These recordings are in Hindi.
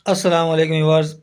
अस्सलाम वालेकुम व्यूअर्स।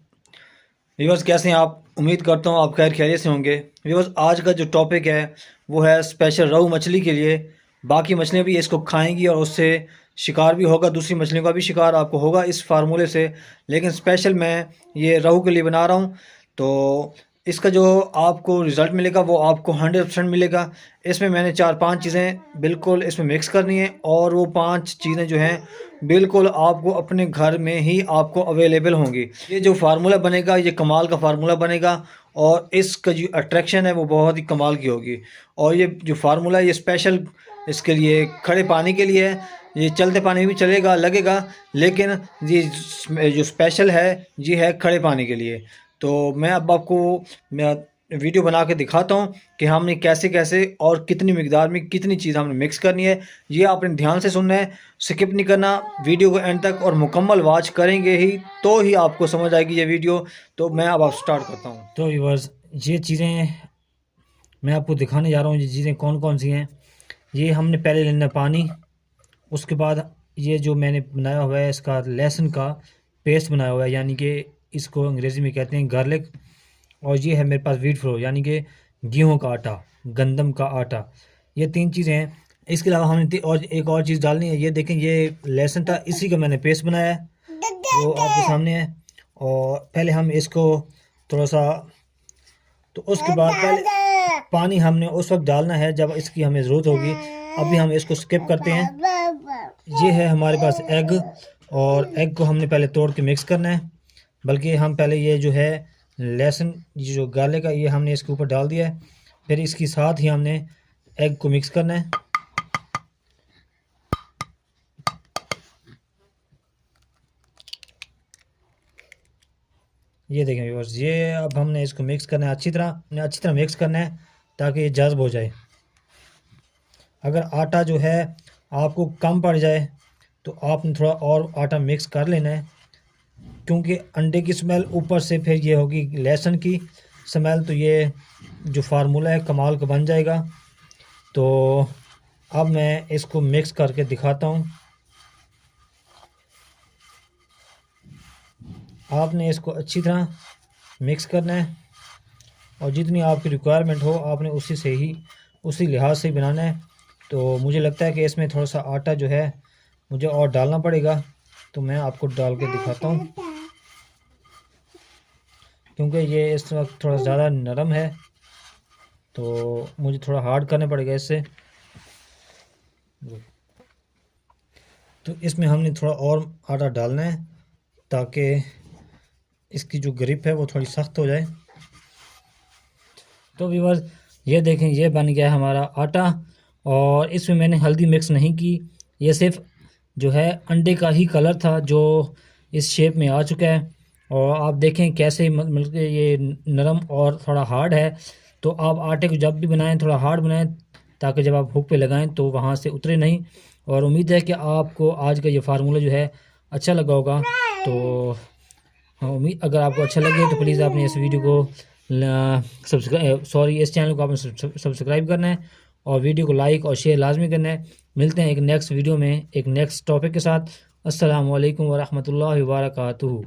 व्यूअर्स कैसे हैं आप? उम्मीद करता हूँ आप खैर खैरियत से होंगे। व्यूअर्स आज का जो टॉपिक है वो है स्पेशल रोहू मछली के लिए। बाकी मछलियाँ भी इसको खाएंगी और उससे शिकार भी होगा, दूसरी मछलियों का भी शिकार आपको होगा इस फार्मूले से। लेकिन स्पेशल मैं ये रोहू के लिए बना रहा हूँ, तो इसका जो आपको रिज़ल्ट मिलेगा वो आपको 100% मिलेगा। इसमें मैंने 4-5 चीज़ें बिल्कुल इसमें मिक्स करनी है और वो 5 चीज़ें जो हैं बिल्कुल आपको अपने घर में ही आपको अवेलेबल होंगी। ये जो फार्मूला बनेगा ये कमाल का फार्मूला बनेगा और इसका जो अट्रैक्शन है वो बहुत ही कमाल की होगी। और ये जो फार्मूला ये स्पेशल इसके लिए खड़े पानी के लिए है। ये चलते पानी में भी चलेगा लगेगा, लेकिन ये जो स्पेशल है ये है खड़े पानी के लिए। तो मैं अब आपको मैं वीडियो बना के दिखाता हूँ कि हमने कैसे कैसे और कितनी मिकदार में कितनी चीज़ हमने मिक्स करनी है। ये आपने ध्यान से सुनना है, स्किप नहीं करना, वीडियो को एंड तक और मुकम्मल वॉच करेंगे ही तो ही आपको समझ आएगी ये वीडियो। तो मैं अब आप स्टार्ट करता हूँ। तो व्यूअर्स ये चीज़ें मैं आपको दिखाने जा रहा हूँ। ये चीज़ें कौन कौन सी हैं। ये हमने पहले लेना पानी, उसके बाद ये जो मैंने बनाया हुआ है इसका लहसुन का पेस्ट बनाया हुआ है, यानी कि इसको अंग्रेज़ी में कहते हैं गार्लिक। और ये है मेरे पास व्हीट फ्लोर यानी कि गेहूँ का आटा, गंदम का आटा। ये 3 चीज़ें हैं। इसके अलावा हमने और एक और चीज़ डालनी है। ये देखें, ये लहसुन था, इसी का मैंने पेस्ट बनाया है, वो आपके सामने है। और पहले हम इसको थोड़ा सा, तो उसके बाद पहले पानी हमने उस वक्त डालना है जब इसकी हमें ज़रूरत होगी। अभी हम इसको स्किप करते हैं। ये है हमारे पास एग, और एग को हमने पहले तोड़ के मिक्स करना है। बल्कि हम पहले ये जो है लहसुन, ये जो गार्लिक का, ये हमने इसके ऊपर डाल दिया है। फिर इसके साथ ही हमने एग को मिक्स करना है। ये देखें व्यूअर्स, ये अब हमने इसको मिक्स करना है अच्छी तरह मिक्स करना है ताकि ये जज़्ब हो जाए। अगर आटा जो है आपको कम पड़ जाए तो आपने थोड़ा और आटा मिक्स कर लेना है, क्योंकि अंडे की स्मेल ऊपर से फिर ये होगी लहसुन की स्मेल, तो ये जो फार्मूला है कमाल का बन जाएगा। तो अब मैं इसको मिक्स करके दिखाता हूँ। आपने इसको अच्छी तरह मिक्स करना है और जितनी आपकी रिक्वायरमेंट हो आपने उसी लिहाज से ही बनाना है। तो मुझे लगता है कि इसमें थोड़ा सा आटा जो है मुझे और डालना पड़ेगा, तो मैं आपको डाल के दिखाता हूँ। क्योंकि ये इस वक्त थोड़ा ज़्यादा नरम है तो मुझे थोड़ा हार्ड करना पड़ेगा इससे। तो इसमें हमने थोड़ा और आटा डालना है ताकि इसकी जो ग्रिप है वो थोड़ी सख्त हो जाए। तो व्यूअर्स ये देखें, ये बन गया हमारा आटा, और इसमें मैंने हल्दी मिक्स नहीं की। ये सिर्फ जो है अंडे का ही कलर था जो इस शेप में आ चुका है। और आप देखें कैसे मतलब ये नरम और थोड़ा हार्ड है। तो आप आटे को जब भी बनाएं थोड़ा हार्ड बनाएं ताकि जब आप हुक पे लगाएं तो वहाँ से उतरे नहीं। और उम्मीद है कि आपको आज का ये फार्मूला जो है अच्छा लगा होगा। तो हाँ, उम्मीद अगर आपको अच्छा लगे तो प्लीज़ आपने इस वीडियो को इस चैनल को आपने सब्सक्राइब करना है और वीडियो को लाइक और शेयर लाजमी करना है। मिलते हैं एक नेक्स्ट वीडियो में एक नेक्स्ट टॉपिक के साथ। अस्सलाम वालेकुम व रहमतुल्लाहि व बरकातुहू।